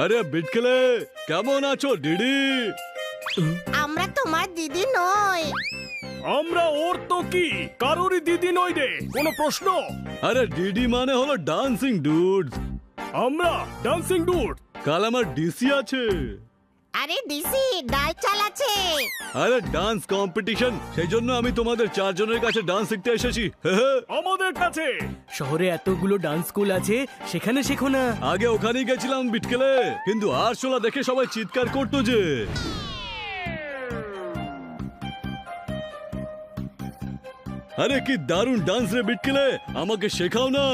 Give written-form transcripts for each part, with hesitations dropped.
আরে বিটকেলে, কেমন আছো দিদি? আমরা তোমার দিদি নই। আমরা ওর তো কি কারোরই দিদি নই রে, কোনো প্রশ্ন? আরে দিদি মানে হলো ডান্সিং ডুডস। আমরা ডান্সিং ডুড। কাল আমার ডিসি আছে। আরে ডিসি ডাল চালাচ্ছে। আরে ডান্স কম্পিটিশন, সেই জন্য আমি তোমাদের চারজনের কাছে ডান্স শিখতে এসেছি। আমাদের কাছে শহরে এতগুলো ডান্স স্কুল আছে, সেখানে শেখো না। আগে ওখানেই গেছিলাম বিটকেলে, কিন্তু আরশোলা দেখে সবাই চিৎকার করতো যে। আরে কি দারুণ ডান্স রে বিটকেলে, আমাকে শেখাও না।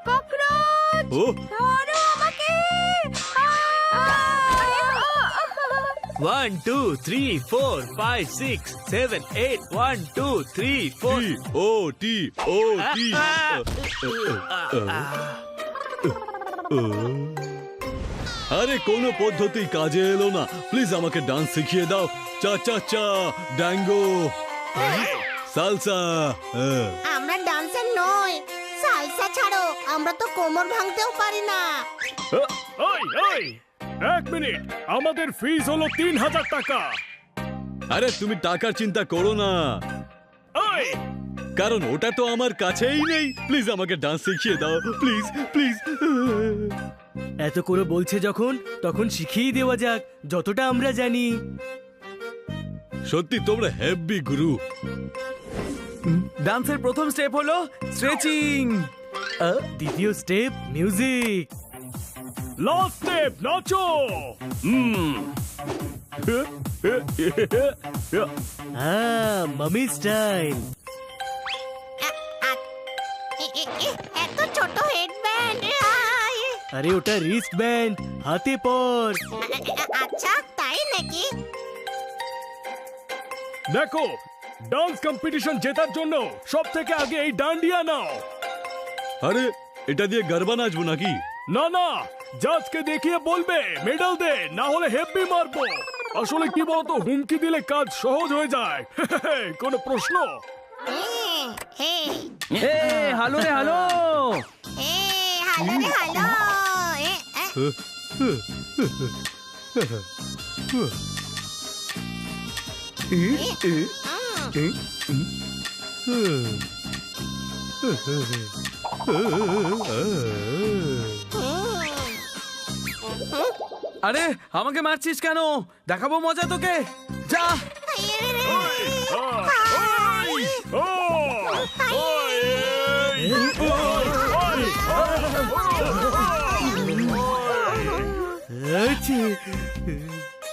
ককরোচ ও ধরো আমাকে। 1 2 3 4 5 6 7 8 1 2 3 4 টি ও টি ও টি। আরে কোনো পদ্ধতি কাজে এলো না, প্লিজ আমাকে ডান্স শিখিয়ে দাও। চা চা চা ড্যাঙ্গো সালসা। আমরা ডান্সার নই, সালসা ছাড়ো, আমরা তো কোমর ভাঙতেও পারি না। ওই ওই 1 মিনিট, আমাদের ফিস হলো 3000 টাকা। আরে তুমি টাকার চিন্তা করো না, ওই কারণ ওটা তো আমার কাছেই নেই। প্লিজ আমাকে ডান্স শিখিয়ে দাও, প্লিজ প্লিজ। এত করে বলছে যখন, তখন শিখিয়ে দেওয়া যাক যতটা আমরা জানি। সত্যি তোমরা হেভি গুরু। ডান্সের প্রথম স্টেপ হলো স্ট্রেচিং। দ্বিতীয় স্টেপ মিউজিক। লাস্ট স্টেপ নাচো। মামি স্টাইল। এত ছোট হেডব্যান্ড। আরে ওটা রিস্ট ব্যান্ড, হাতে পর। আচ্ছা তাই নাকি? দেখো, ডান্স কম্পিটিশন জেতার জন্য সব থেকে আগে এই ডান্ডিয়া নাও। আরে এটা দিয়ে গরবা নাচবো নাকি? না না, জাজকে দেখিয়ে বলবে মেডেল দে, না হলে হেভি মারবো। আসলে কি বলতো, হুমকি দিলে কাজ সহজ হয়ে যায়। কোনো প্রশ্ন? হে এ হ্যালো রে হ্যালো। হে হ্যালো রে হ্যালো। আরে আমাকে মারছিস কেন? দেখাবো মজা তোকে, যা।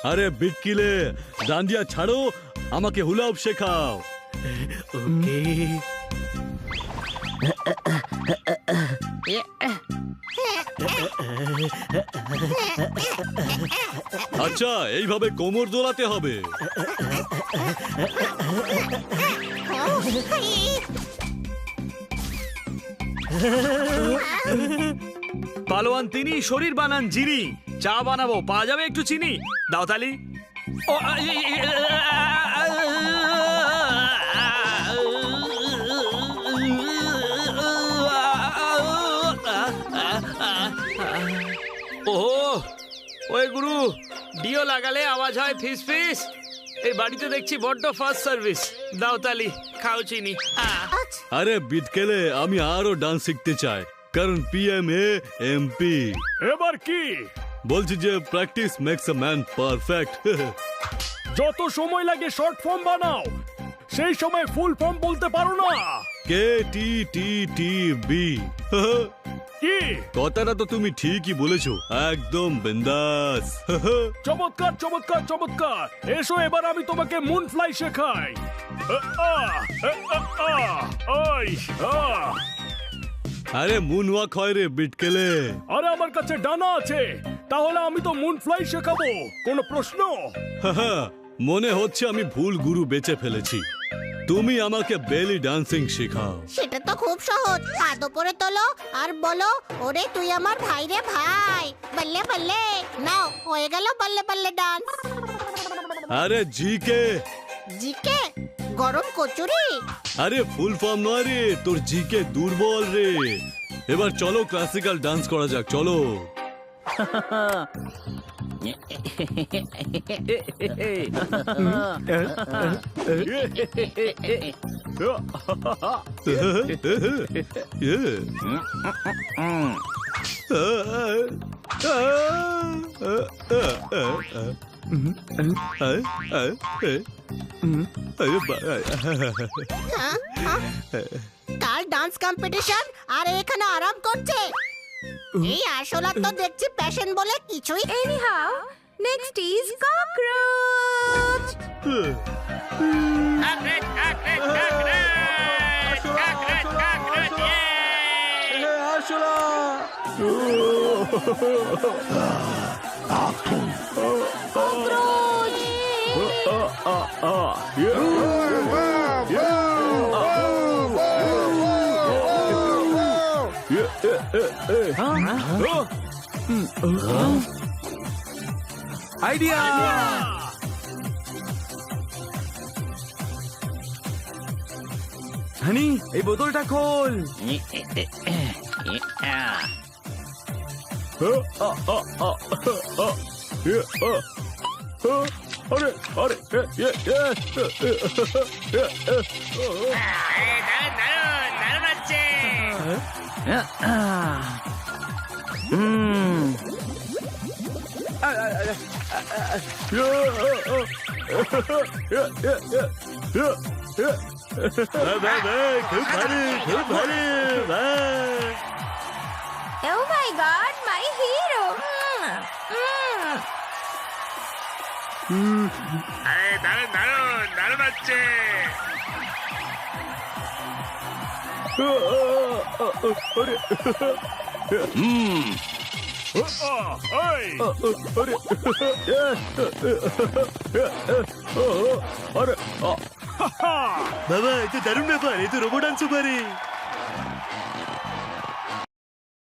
আরে বিটকিলে, ডান্ডিয়া ছাড়ো, আমাকে হুলাপ শেখাও। ওকে। আচ্ছা, এইভাবে কোমর দোলাতে হবে। পালোয়ান তিনি, শরীর বানান যিনি। চা বানাবো, পাওয়া যাবে একটু চিনি? দাও তালি। ও, ওহো, ওই গুরু, ডিও লাগালে আওয়াজ হয় ফিস ফিস। এই বাড়িতে দেখছি বড্ড ফাস্ট সার্ভিস। দাও তালি, খাও চিনি। আরে বিটকেলে, আমি আরো ডান্স শিখতে চাই, কারণ পিএমএ এমপি। এবার কি বলছি যে practice makes a man perfect. যত সময় লাগে শর্ট ফর্ম বানাও, সেই সময় ফুল ফর্ম বলতে পারো না? কে টি টি টি বি। কি কথাটা তো তুমি ঠিকই বলেছো, একদম বিন্দাস। চমৎকার চমৎকার চমৎকার। এসো এবার আমি তোমাকে মুন ফ্লাই শেখাই। আরে মুন ওয়াক হয় রে বিটকেলে। আরে আমার কাছে ডানা আছে, তাহলে আমি তো মুন ফ্লাই শেখাবো। কোনো প্রশ্ন? মনে হচ্ছে আমি ভুল গুরু বেছে ফেলেছি। তুমি আমাকে বেলি ডান্সিং শেখাও। সেটা তো খুব সহজ। হাত উপরে তোলো আর বলো, ওরে তুই আমার ভাই রে ভাই। বল্লে বল্লে, নাও হয়ে গেল বল্লে বল্লে ডান্স। আরে জিকে। জিকে? গরম কচুরি? আরে ফুল ফর্ম নয় রে, তোর জিকে দুর্বল রে। এবার চলো ক্লাসিক্যাল ডান্স করা যাক, চলো। কাল ডান্স কম্পিটিশন আর এখানে আরাম করছে। এই আসলে তো দেখছি প্যাশন বলে কিছুই। Anyhow, next is cockroach. Idea! Honey, এই বোতলটা খোল। আরে আরে দারুণ হচ্ছে। Oh my God, my hero. আরে দারুণ হচ্ছে। বাবা, এ তো দারুণ ব্যাপার, এ তো রোবো ডান্সও পারে।